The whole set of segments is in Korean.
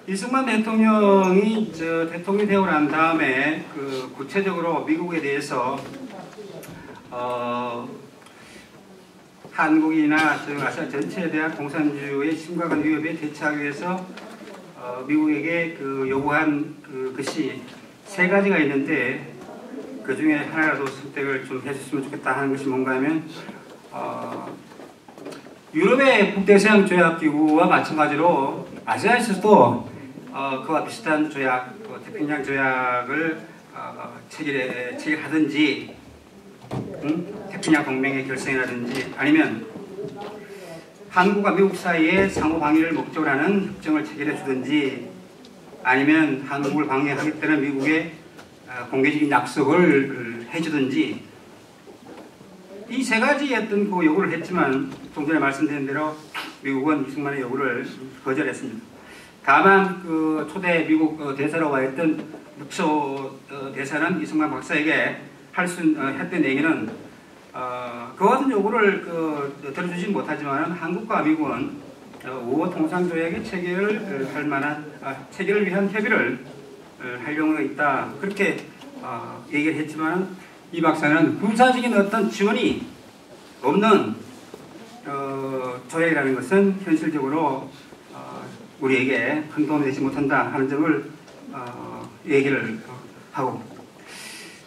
이승만 대통령이 대통령이 되고 난 다음에 구체적으로 미국에 대해서 한국이나 아시아 전체에 대한 공산주의의 심각한 위협에 대처하기 위해서 미국에게 요구한 것이 세 가지가 있는데, 그 중에 하나라도 선택을 좀 해줬으면 좋겠다 하는 것이 뭔가 하면 유럽의 북대서양 조약기구와 마찬가지로 아시아에서도 그와 비슷한 조약, 태평양 조약을 체결하든지, 태평양 동맹의 결성이라든지, 아니면 한국과 미국 사이에 상호 방위를 목적으로 하는 협정을 체결해 주든지, 아니면 한국을 방해하기 때문에 미국에 공개적인 약속을 해주든지, 이 세 가지의 어떤 요구를 했지만 좀 전에 말씀드린 대로 미국은 이승만의 요구를 거절했습니다. 다만 초대 미국 대사로 와 있던 묵소 대사는 이승만 박사에게 했던 얘기는 그와 같은 요구를 들어주지 못하지만 한국과 미국은 우호 통상조약의 체결을 할 만한 체결을 위한 협의를 할 용의가 있다, 그렇게 얘기를 했지만, 이 박사는 군사적인 어떤 지원이 없는 조약이라는 것은 현실적으로 우리에게 큰 도움이 되지 못한다 하는 점을 얘기를 하고,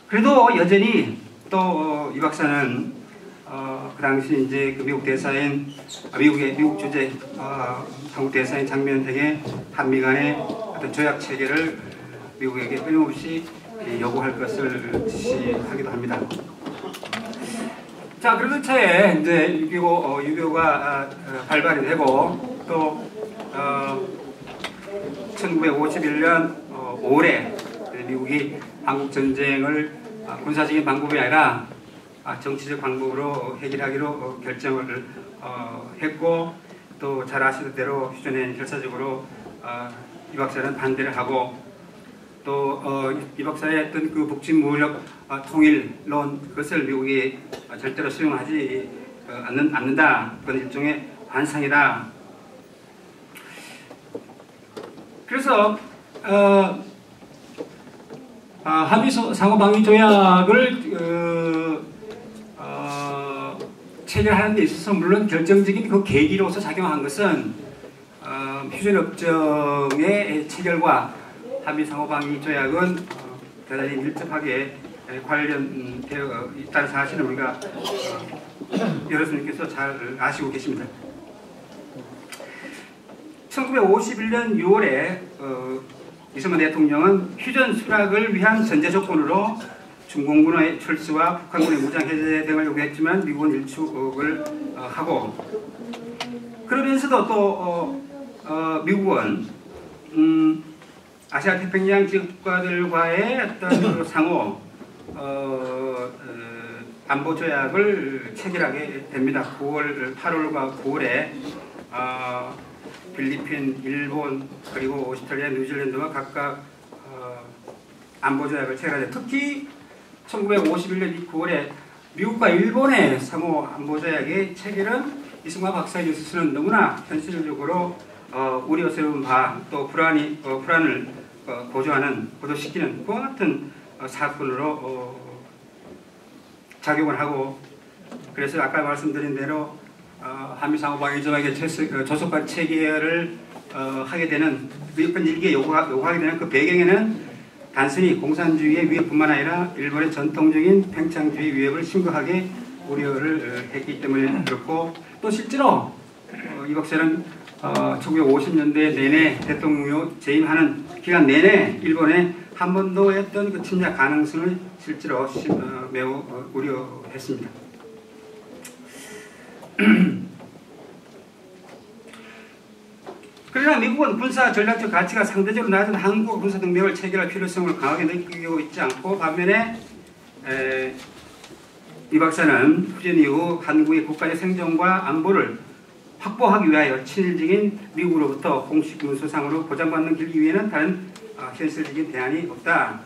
그래도 여전히 또 이 박사는 그 당시 이제 미국 대사인 미국 주재 한국 대사인 장면택의 한미 간의 어떤 조약 체결을 미국에게 끊임없이 요구할 것을 지시하기도 합니다. 자, 그런 차에 이제 6.25가 발발이 되고, 또 1951년 5월에 미국이 한국 전쟁을 군사적인 방법이 아니라 정치적 방법으로 해결하기로 결정을 했고, 또 잘 아시는 대로 휴전에 결사적으로 이 박사는 반대를 하고, 또 이 박사의 어떤 북침무력 통일론, 그것을 미국이 절대로 수용하지 않는다, 그건 일종의 환상이다. 그래서 한미 상호방위 조약을 체결하는 데 있어서 물론 결정적인 계기로서 작용한 것은 휴전협정의 체결과 한미 상호방위 조약은 대단히 밀접하게 관련되어 있다는 사실을 우리가 여러분께서 잘 아시고 계십니다. 1951년 6월에 이승만 대통령은 휴전 수락을 위한 전제 조건으로 중공군의 철수와 북한군의 무장 해제 등을 요구했지만 미국은 일축을 하고, 그러면서도 또 미국은 아시아 태평양 지역국가들과의 어떤 상호 안보 조약을 체결하게 됩니다. 8월과 9월에 필리핀, 일본, 그리고 오스트레일리아, 뉴질랜드와 각각 안보 조약을 체결하죠. 특히 1951년 9월에 미국과 일본의 상호 안보 조약의 체결은 이승만 박사에 있어서는 너무나 현실적으로 우려스러운 바, 또 불안을 고조시키는 그와 같은 사건으로 작용을 하고, 그래서 아까 말씀드린 대로 한미 상호방위 조약의 조속한 체결을 하게 되는, 미국은 일기에 요구하게 되는 그 배경에는 단순히 공산주의의 위협뿐만 아니라 일본의 전통적인 팽창주의 위협을 심각하게 우려를 했기 때문에 그렇고, 또 실제로 이 박사는 1950년대 내내 대통령 재임하는 기간 내내 일본의 한 번도 했던 그 침략 가능성을 실제로 매우 우려했습니다. 그러나 미국은 군사 전략적 가치가 상대적으로 낮은 한국과 군사 동맹을 체결할 필요성을 강하게 느끼고 있지 않고, 반면에 이 박사는 휴전 이후 한국의 국가의 생존과 안보를 확보하기 위하여 친일적인 미국으로부터 공식 문서상으로 보장받는 길 이외에는 다른 현실적인 대안이 없다,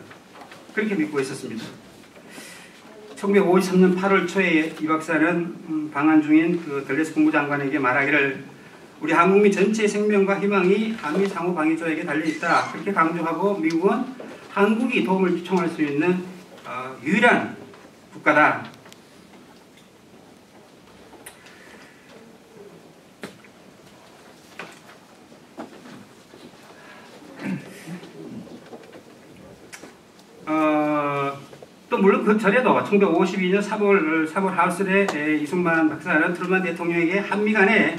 그렇게 믿고 있었습니다. 1953년 8월 초에 이 박사는 방한 중인 덜레스 국무장관에게 말하기를 우리 한국민 전체의 생명과 희망이 한미 상호 방위 조약에 달려있다. 그렇게 강조하고 미국은 한국이 도움을 요청할 수 있는 유일한 국가다. 또 물론 그 전에도 1952년 3월 하우스에 이승만 박사는 트루먼 대통령에게 한미 간의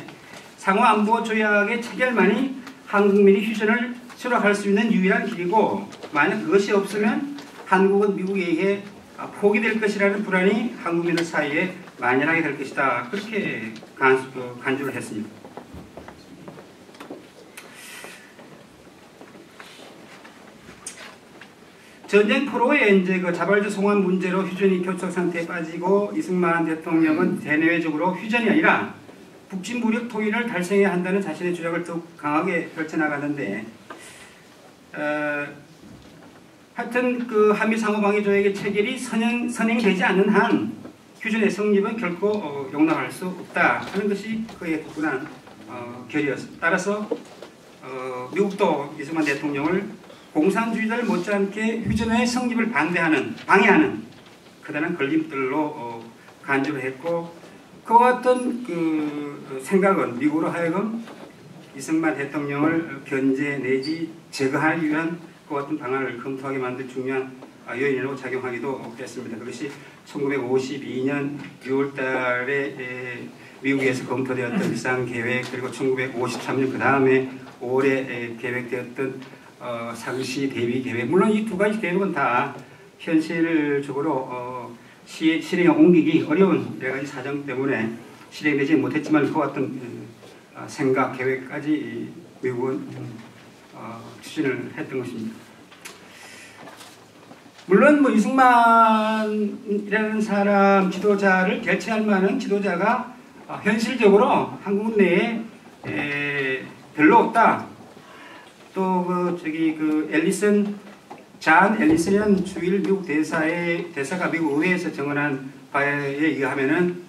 상호 안보 조약의 체결만이 한국민이 휴전을 수락할 수 있는 유일한 길이고, 만약 그것이 없으면 한국은 미국에 의해 포기될 것이라는 불안이 한국민들 사이에 만연하게 될 것이다. 그렇게 간주를 했습니다. 전쟁 포로의 이제 그 자발적 송환 문제로 휴전이 교착 상태에 빠지고 이승만 대통령은 대내외적으로 휴전이 아니라 북진 무력 통일을 달성해야 한다는 자신의 주장을 더욱 강하게 펼쳐나가는데, 하여튼 그 한미 상호방위 조약의 체결이 선행되지 않는 한 휴전의 성립은 결코 용납할 수 없다 하는 것이 그의 굳건한 결의였습니다. 따라서 미국도 이승만 대통령을 공산주의자를 못지않게 휴전의 성립을 방해하는 커다란 걸림돌로 간주를 했고, 그와 같은 그 생각은 미국으로 하여금 이승만 대통령을 견제 내지 제거하기 위한 그와 같은 방안을 검토하게 만들 중요한 요인으로 작용하기도 했습니다. 그것이 1952년 6월 달에 미국에서 검토되었던 비상계획, 그리고 1953년 그 다음에 5월에 계획되었던 상시 대비 계획. 물론 이 두 가지 계획은 다 현실적으로 실행에 옮기기 어려운 여러 가지 사정 때문에 실행되지 못했지만, 그와 같은 생각, 계획까지 미국은 추진을 했던 것입니다. 물론 뭐 이승만이라는 사람 지도자를 대체할 만한 지도자가 현실적으로 한국 내에 별로 없다. 또 잔 앨리슨이라는 주일 미국 대사가 미국 의회에서 정언한 바에 의하면은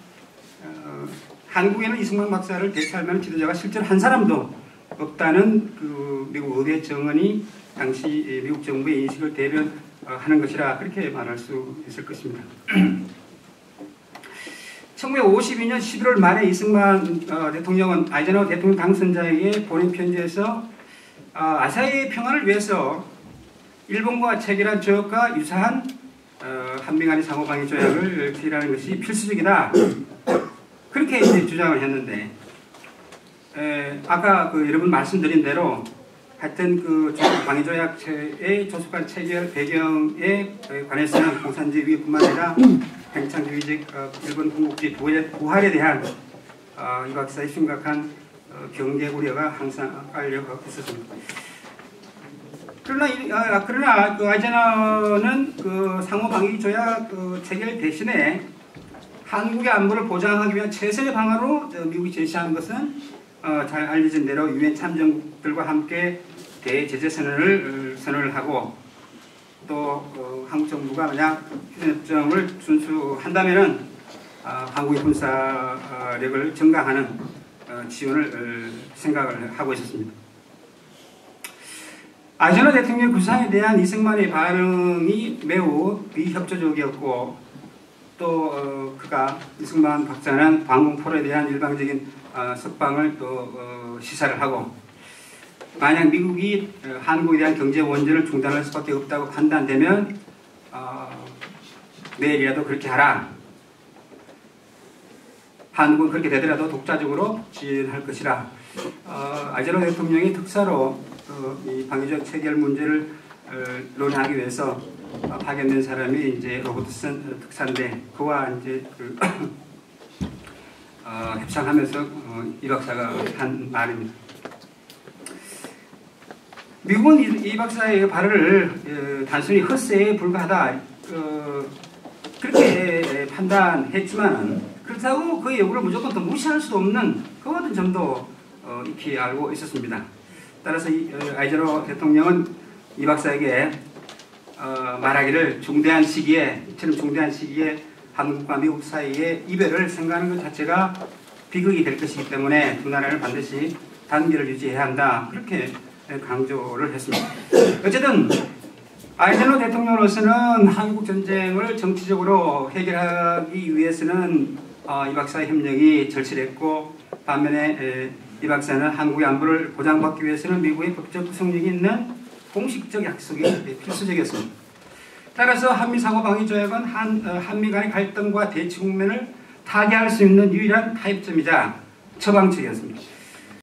한국에는 이승만 박사를 대체할 만한 지도자가 실제로 한 사람도 없다는 그 미국 의회 정언이 당시 미국 정부의 인식을 대변하는 것이라 그렇게 말할 수 있을 것입니다. 1952년 11월 말에 이승만 대통령은 아이젠하워 대통령 당선자에게 보낸 편지에서 아사히의 평화를 위해서 일본과 체결한 조약과 유사한 한미 간의 상호방위 조약을 체결하는 것이 필수적이다. 그렇게 이제 주장을 했는데, 아까 여러분 말씀드린 대로 하여튼 그 방위 조약의 조속한 체결 배경에 관해서는 공산주의 위협뿐만 아니라 팽창주의적 일본 군국주의 부활에 대한 이 박사의 심각한 경제 우려가 항상 깔려 있었습니다. 그러나 그 아이젠하워는 그 상호방위 조약 체결 대신에 한국의 안보를 보장하기 위한 최선의 방안으로 미국이 제시한 것은 잘 알려진 대로 유엔 참전국들과 함께 대제재 선언을 하고, 또 한국 정부가 만약 휴전협정을 준수한다면은 한국의 군사력을 증강하는 지원을 생각을 하고 있었습니다. 아이젠하워 대통령 구상에 대한 이승만의 반응이 매우 비협조적이었고, 또 그가 이승만 박사는 방공 포로에 대한 일방적인 석방을 또 시사를 하고, 만약 미국이 한국에 대한 경제 원전을 중단할 수밖에 없다고 판단되면 내일이라도 그렇게 하라. 한국은 그렇게 되더라도 독자적으로 지원할 것이라. 아이젠하워 대통령이 특사로 이 방위조약 체결 문제를 논의하기 위해서 파견된 사람이 이제 로버트슨 특사인데, 그와 이제 협상하면서 이 박사가 한 말입니다. 미국은 이 박사의 발언을 단순히 헛새에 불과하다 그렇게 판단했지만, 그렇다고 그의 요구를 무조건 또 무시할 수 없는 그 같은 점도 익히 알고 있었습니다. 따라서 아이젠하워 대통령은 이 박사에게 말하기를 이처럼 중대한 시기에 한국과 미국 사이의 이별을 생각하는 것 자체가 비극이 될 것이기 때문에 두 나라는 반드시 단계를 유지해야 한다. 그렇게 강조를 했습니다. 어쨌든 아이젠하워 대통령으로서는 한국 전쟁을 정치적으로 해결하기 위해서는 이 박사의 협력이 절실했고, 반면에 이 박사는 한국의 안보를 보장받기 위해서는 미국의 법적 구속력이 있는 공식적 약속이 필수적이었습니다. 따라서 한미상호방위조약은 한미 간의 갈등과 대치 국면을 타개할 수 있는 유일한 타협점이자 처방책이었습니다.